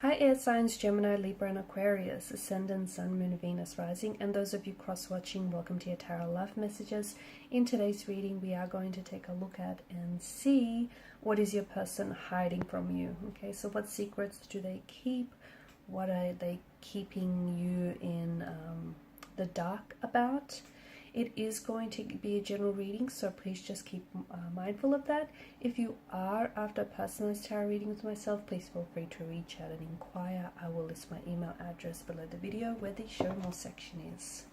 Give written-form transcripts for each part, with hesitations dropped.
Hi air signs, Gemini, Libra and Aquarius, Ascendant, Sun, Moon, Venus, Rising, and those of you cross-watching, welcome to your Tarot Love Messages. In today's reading, we are going to take a look at and see what is your person hiding from you. Okay, so what secrets do they keep? What are they keeping you in the dark about? It is going to be a general reading, so please just keep mindful of that. If you are after a personalized tarot reading with myself, please feel free to reach out and inquire. I will list my email address below the video where the show more section is.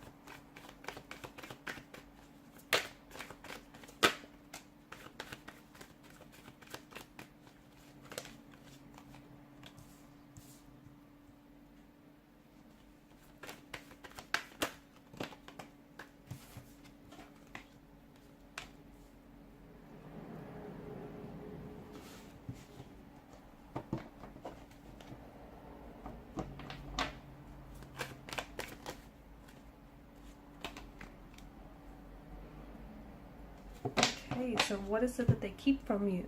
Okay, so what is it that they keep from you?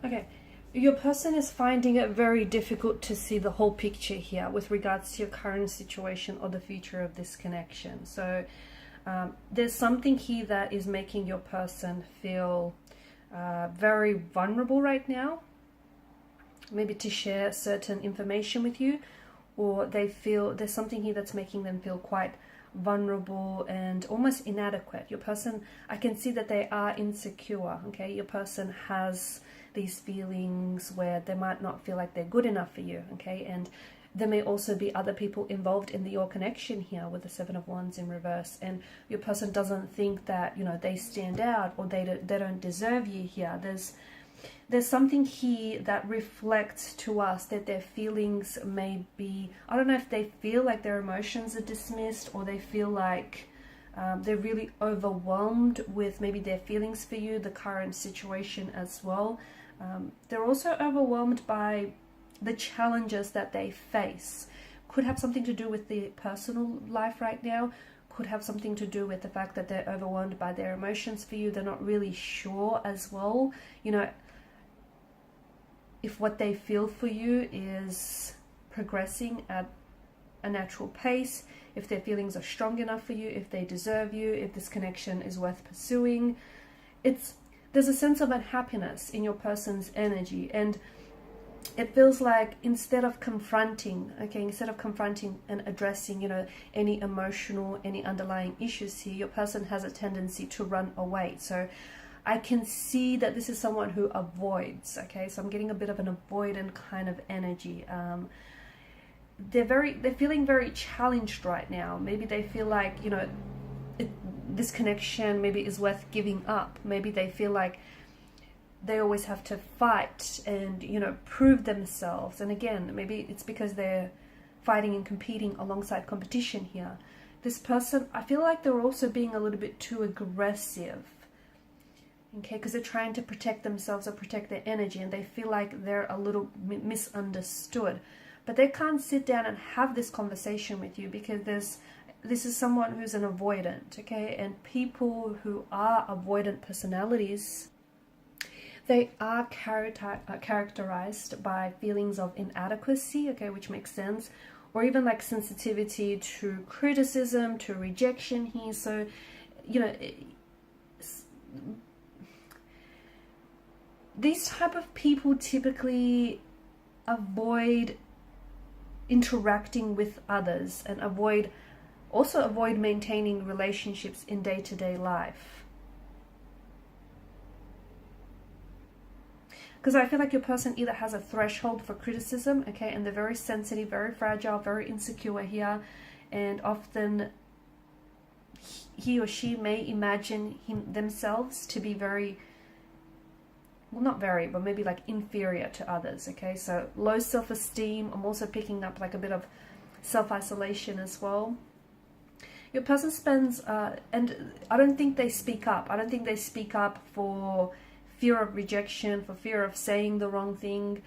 Okay, your person is finding it very difficult to see the whole picture here with regards to your current situation or the future of this connection. So there's something here that is making your person feel very vulnerable right now, maybe to share certain information with you, or they feel there's something here that's making them feel quite vulnerable and almost inadequate. Your person, I can see that they are insecure. Okay, your person has these feelings where they might not feel like they're good enough for you. Okay, and there may also be other people involved in your connection here with the Seven of Wands in reverse, and your person doesn't think that, you know, they stand out or they don't deserve you here. There's something here that reflects to us that their feelings may be, I don't know if they feel like their emotions are dismissed, or they feel like they're really overwhelmed with maybe their feelings for you, the current situation as well. They're also overwhelmed by the challenges that they face. Could have something to do with the personal life right now, could have something to do with the fact that they're overwhelmed by their emotions for you. They're not really sure as well, you know, if what they feel for you is progressing at a natural pace, if their feelings are strong enough for you, if they deserve you, if this connection is worth pursuing. There's a sense of unhappiness in your person's energy, and it feels like instead of confronting and addressing, you know, any emotional, any underlying issues here, your person has a tendency to run away. So I can see that this is someone who avoids. Okay, so I'm getting a bit of an avoidant kind of energy. They're feeling very challenged right now. Maybe they feel like, you know, this connection maybe is worth giving up. Maybe they feel like they always have to fight and, you know, prove themselves. And again, maybe it's because they're fighting and competing alongside competition here. This person, I feel like they're also being a little bit too aggressive. Okay, because they're trying to protect themselves or protect their energy, and they feel like they're a little misunderstood. But they can't sit down and have this conversation with you because this is someone who's an avoidant. Okay, and people who are avoidant personalities, they are characterized by feelings of inadequacy, okay, which makes sense, or even like sensitivity to criticism, to rejection here. So, you know, these type of people typically avoid interacting with others and also avoid maintaining relationships in day-to-day life. Because I feel like your person either has a threshold for criticism, okay, and they're very sensitive, very fragile, very insecure here, and often he or she may imagine themselves to be very, well, not very, but maybe like inferior to others. Okay, so low self-esteem. I'm also picking up like a bit of self-isolation as well. Your person spends and I don't think they speak up. I don't think they speak up for fear of rejection, for fear of saying the wrong thing.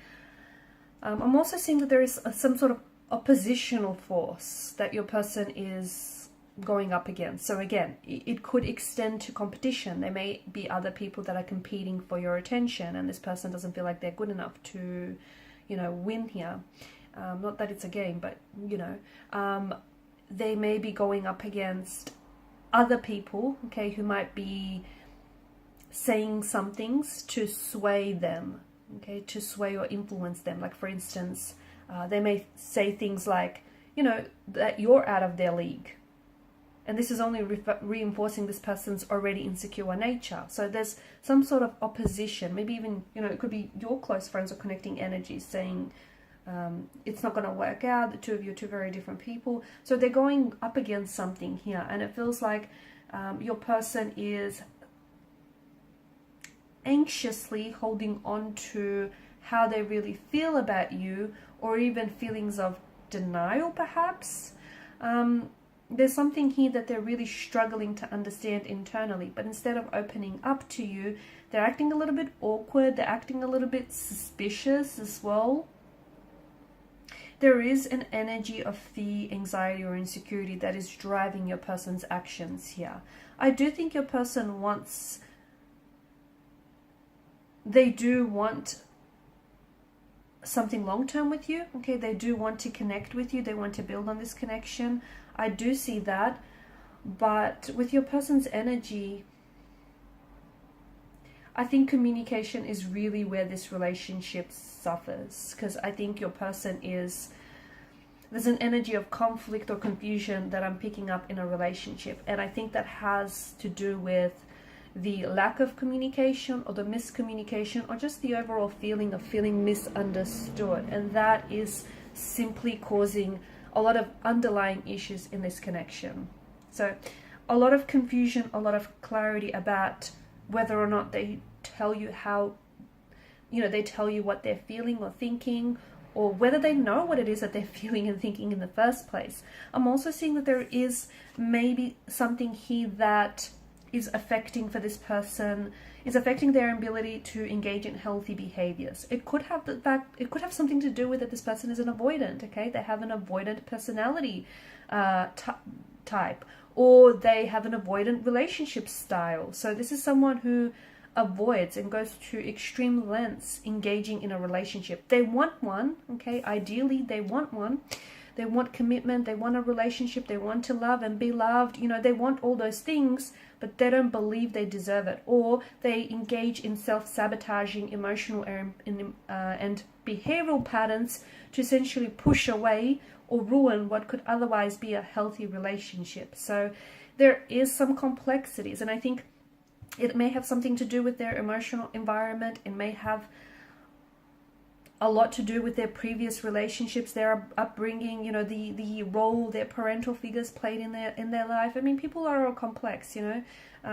I'm also seeing that there is some sort of oppositional force that your person is going up against. So again, it could extend to competition. There may be other people that are competing for your attention, and this person doesn't feel like they're good enough to, you know, win here. not that it's a game, but you know, they may be going up against other people, okay, who might be saying some things to sway them, okay, to sway or influence them. Like, for instance, they may say things like, you know, that you're out of their league. And this is only reinforcing this person's already insecure nature. So there's some sort of opposition. Maybe even, you know, it could be your close friends or connecting energies saying it's not going to work out. The two of you are two very different people. So they're going up against something here. And it feels like your person is anxiously holding on to how they really feel about you, or even feelings of denial, perhaps. There's something here that they're really struggling to understand internally, but instead of opening up to you, they're acting a little bit awkward, they're acting a little bit suspicious as well. There is an energy of fear, anxiety, or insecurity that is driving your person's actions here. I do think your person wants, they do want something long-term with you, okay? They do want to connect with you, they want to build on this connection. I do see that, but with your person's energy, I think communication is really where this relationship suffers, because I think your person is, there's an energy of conflict or confusion that I'm picking up in a relationship, and I think that has to do with the lack of communication or the miscommunication, or just the overall feeling of feeling misunderstood, and that is simply causing a lot of underlying issues in this connection. So a lot of confusion, a lot of clarity about whether or not they tell you how, you know, they tell you what they're feeling or thinking, or whether they know what it is that they're feeling and thinking in the first place. I'm also seeing that there is maybe something here that is affecting for this person, is affecting their ability to engage in healthy behaviors. It could have the fact, it could have something to do with that this person is an avoidant, okay? They have an avoidant personality type, or they have an avoidant relationship style. So this is someone who avoids and goes to extreme lengths engaging in a relationship. They want one, okay? Ideally, they want one. They want commitment, they want a relationship, they want to love and be loved, you know, they want all those things, but they don't believe they deserve it, or they engage in self-sabotaging emotional and behavioral patterns to essentially push away or ruin what could otherwise be a healthy relationship. So there is some complexities, and I think it may have something to do with their emotional environment. It may have a lot to do with their previous relationships, their upbringing, you know, the role their parental figures played in their life. I mean, people are all complex, you know.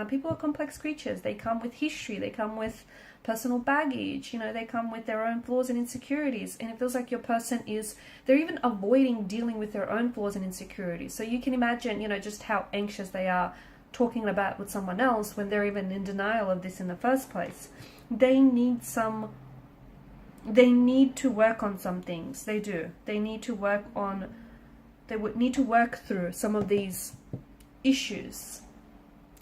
People are complex creatures. They come with history. They come with personal baggage. You know, they come with their own flaws and insecurities. And it feels like your person is, they're even avoiding dealing with their own flaws and insecurities. So you can imagine, you know, just how anxious they are talking about with someone else when they're even in denial of this in the first place. They need to work on some things. They do. They need to work on, they would need to work through some of these issues,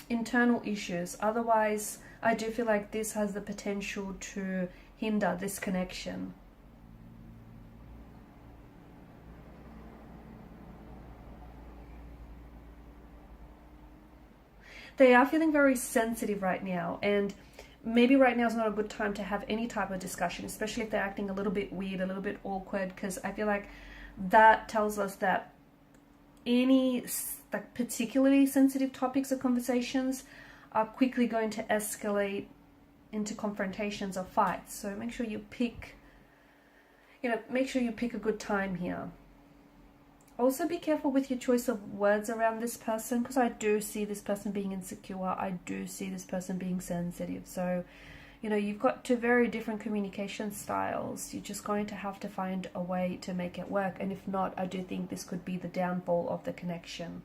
internal issues. Otherwise, I do feel like this has the potential to hinder this connection. They are feeling very sensitive right now, and maybe right now is not a good time to have any type of discussion, especially if they're acting a little bit weird, a little bit awkward, because I feel like that tells us that any like particularly sensitive topics or conversations are quickly going to escalate into confrontations or fights. So make sure you pick, you know, make sure you pick a good time here. Also be careful with your choice of words around this person, because I do see this person being insecure. I do see this person being sensitive. So, you know, you've got two very different communication styles. You're just going to have to find a way to make it work. And if not, I do think this could be the downfall of the connection.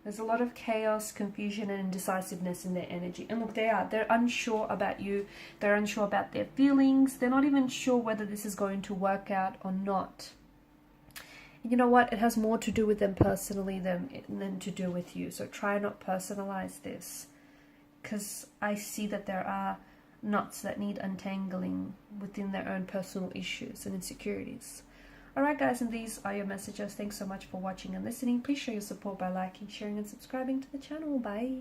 There's a lot of chaos, confusion, and indecisiveness in their energy. And look, they're unsure about you. They're unsure about their feelings. They're not even sure whether this is going to work out or not. you know what, it has more to do with them personally than to do with you. So try not personalize this, because I see that there are knots that need untangling within their own personal issues and insecurities. Alright guys, and these are your messages. Thanks so much for watching and listening. Please show your support by liking, sharing and subscribing to the channel. Bye.